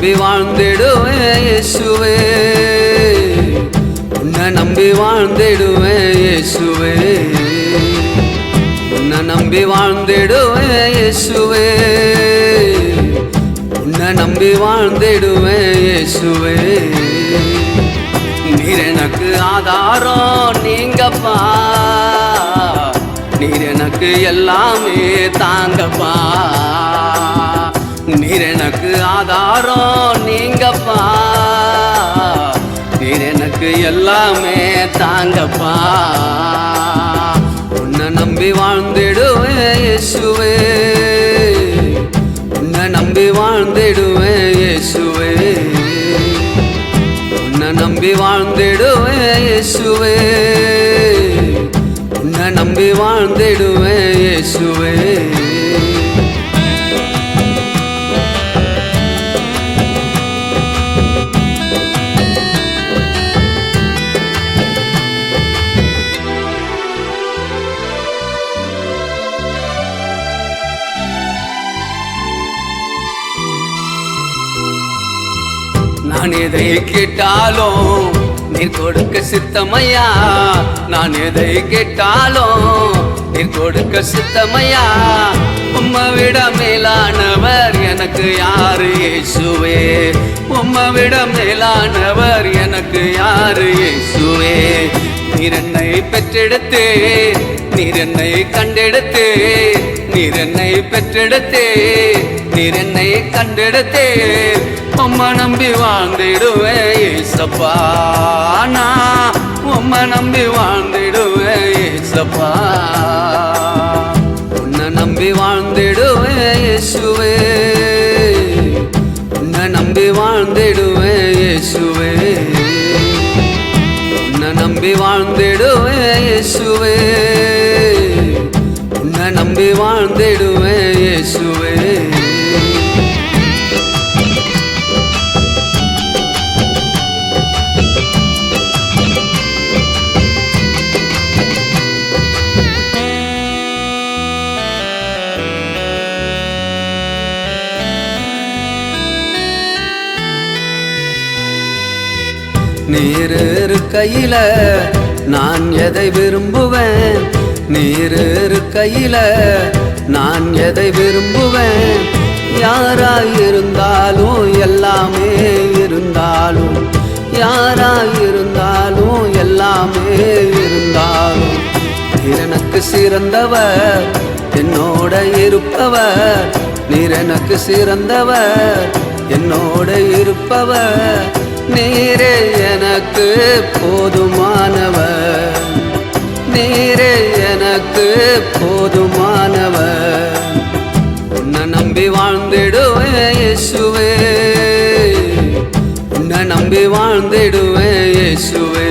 நம்பி வாழ்ந்திடுவேன் இயேசுவே, உன்னை நம்பி வாழ்ந்திடுவேன் இயேசுவே, உன்னை நம்பி வாழ்ந்திடுவேன் இயேசுவே, உன்னை நம்பி வாழ்ந்திடுவேன் இயேசுவே. நீர் எனக்கு ஆதாரம் நீங்கப்பா, நீர் எனக்கு எல்லாமே தாங்கப்பா, நீர் எனக்கு ஆதாரம் நீங்கப்பா, நீர் எனக்கு எல்லாமே தாங்கப்பா. உன்னை நம்பி வாழ்ந்திடுவேன் இயேசுவே, உன்னை நம்பி வாழ்ந்திடுவேன் இயேசுவே, உன்னை நம்பி வாழ்ந்திடுவேன் இயேசுவே, உன்னை நம்பி வாழ்ந்திடுவேன் இயேசுவே. நான் எதை கேட்டாலும் நீர் கொடுக்க சித்தமையா, நான் எதை கேட்டாலும் நீர் கொடுக்க சித்தமையா. உம்மைவிட மேலானவர் எனக்கு யாரு இயேசுவே, உம்மைவிட மேலானவர் எனக்கு யாரு இயேசுவே. நீர் என்னை பெற்றெடுத்தே, நீர் என்னை கண்டெடுத்தே, நீர் என்னை பெற்றெடுத்தே, நீர் என்னை கண்டெடுத்தே. உம்மை நம்பி வாழ்ந்திடுவேன் இயேசப்பா, நான் உம்மை நம்பி வாழ்ந்திடுவேன் இயேசப்பா, உன்னை நம்பி வாழ்ந்திடுவேன் இயேசுவே, உன்னை நம்பி வாழ்ந்திடுவேன் இயேசுவே, உன்னை நம்பி வாழ்ந்திடுவேன் இயேசுவே, உன்னை நம்பி வாழ்ந்திடுவேன் இயேசுவே. நீர் இருக்கையில நான் எதை விரும்புவேன், நீர் இருக்கையில நான் எதை விரும்புவேன். யாராயிருந்தாலும் எல்லாமே இருந்தாலும், யாராயிருந்தாலும் எல்லாமே இருந்தாலும். நீர் எனக்கு சிறந்தவர், என்னோட இருப்பவர், நீர் எனக்கு சிறந்தவர், என்னோட இருப்பவர். நீரே எனக்கு போதுமானவர், நீரே எனக்கு போதுமானவர். உன்னை நம்பி வாழ்ந்திடுவேன் இயேசுவே, உன்னை நம்பி வாழ்ந்திடுவேன் இயேசுவே,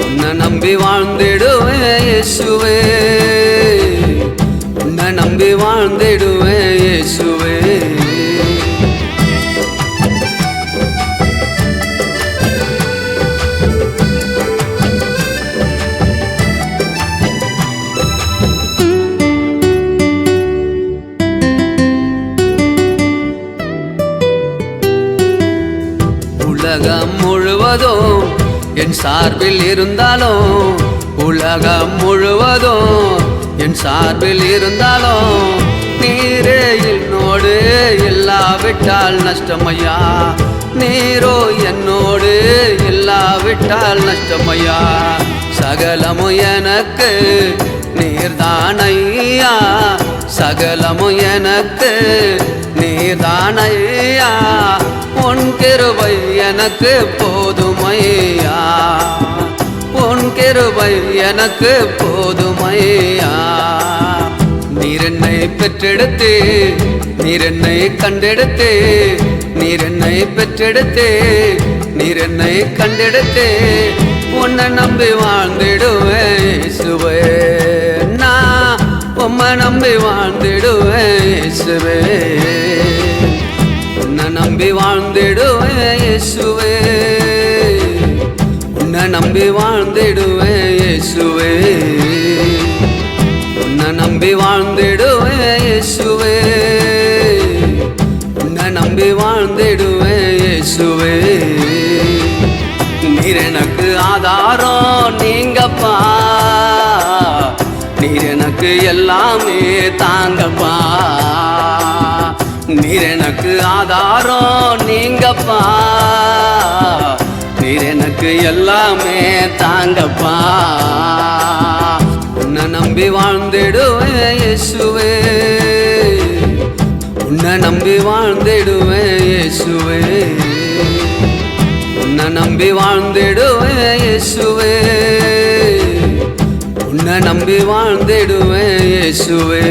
உன்னை நம்பி வாழ்ந்திடுவேன் இயேசுவே, உன்னை நம்பி வாழ்ந்திடுவேன் இயேசுவே. உலகம் முழுவதும் என் சார்பில் இருந்தாலும், உலகம் முழுவதும் என் சார்பில் இருந்தாலும். நீரே என்னோடு இல்லாவிட்டால் நஷ்டமையா, நீரோ என்னோடு இல்லாவிட்டால் நஷ்டமையா. சகலமும் எனக்கு நீர்தானையா, சகலமும் எனக்கு நீர்தானையா. உன் கிருபை எனக்கு போதுமையா, உன் கிருபை எனக்கு போதுமையா. நீர் என்னை பெற்றெடுத்தே, நீர் என்னை கண்டெடுத்தே, நீர் என்னை பெற்றெடுத்தே, நீர் என்னை கண்டெடுத்தே. உன்னை நம்பி வாழ்ந்திடுவேன் இயேசுவே, நான் உம்மை நம்பி வாழ்ந்திடுவேன் இயேசுவே, உன்னை நம்பி வாழ்ந்திடுவேன் இயேசுவே, உன்னை நம்பி வாழ்ந்திடுவேன் இயேசுவே, உன்னை நம்பி வாழ்ந்திடுவேன் இயேசுவே, உன்னை நம்பி இயேசுவே. நீர் எனக்கு ஆதாரம் நீங்கப்பா, நீர் எனக்கு எல்லாமே தாங்கப்பா. நீர் எனக்கு ஆதாரம் நீங்கப்பா, நீர் எனக்கு எல்லாமே தாங்கப்பா. உன்னை நம்பி வாழ்ந்திடுவேன் இயேசுவே, உன்னை நம்பி வாழ்ந்திடுவேன் இயேசுவே, உன்னை நம்பி வாழ்ந்திடுவேன் இயேசுவே, உன்னை நம்பி வாழ்ந்திடுவேன் இயேசுவே.